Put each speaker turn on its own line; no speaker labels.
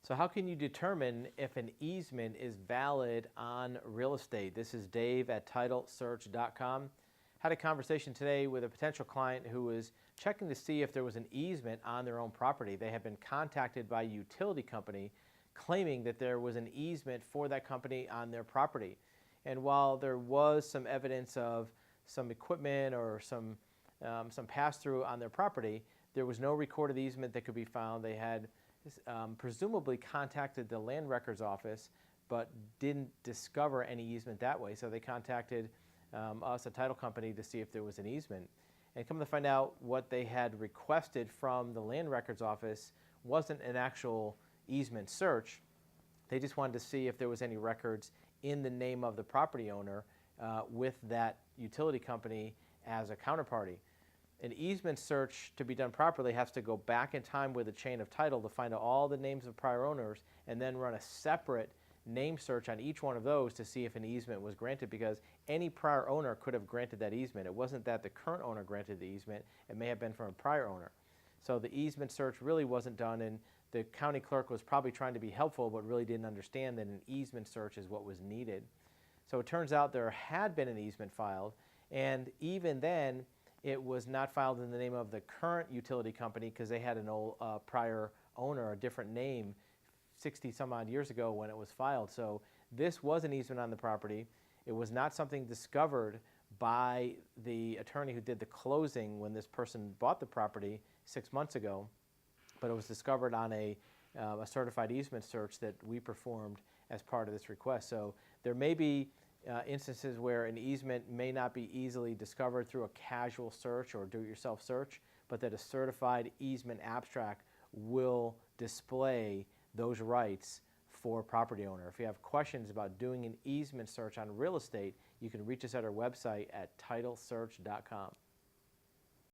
So how can you determine if an easement is valid on real estate? This is Dave at TitleSearch.com. Had a conversation today with a potential client who was checking to see if there was an easement on their own property. They had been contacted by a utility company claiming that there was an easement for that company on their property. And while there was some evidence of some equipment or some pass-through on their property, there was no recorded easement that could be found. They had presumably contacted the land records office but didn't discover any easement that way. So they contacted us, a title company, to see if there was an easement. And come to find out, what they had requested from the land records office wasn't an actual easement search. They just wanted to see if there was any records in the name of the property owner with that utility company as a counterparty. An easement search, to be done properly, has to go back in time with a chain of title to find out all the names of prior owners and then run a separate name search on each one of those to see if an easement was granted, because any prior owner could have granted that easement. It wasn't that the current owner granted the easement. It may have been from a prior owner. So the easement search really wasn't done, and the county clerk was probably trying to be helpful but really didn't understand that an easement search is what was needed. So it turns out there had been an easement filed, and even then it was not filed in the name of the current utility company because they had an old prior owner, a different name, 60 some odd years ago when it was filed. So this was an easement on the property. It was not something discovered by the attorney who did the closing when this person bought the property 6 months ago, but it was discovered on a certified easement search that we performed as part of this request. So there may be instances where an easement may not be easily discovered through a casual search or do-it-yourself search, but that a certified easement abstract will display those rights for property owner. If you have questions about doing an easement search on real estate, you can reach us at our website at TitleSearch.com.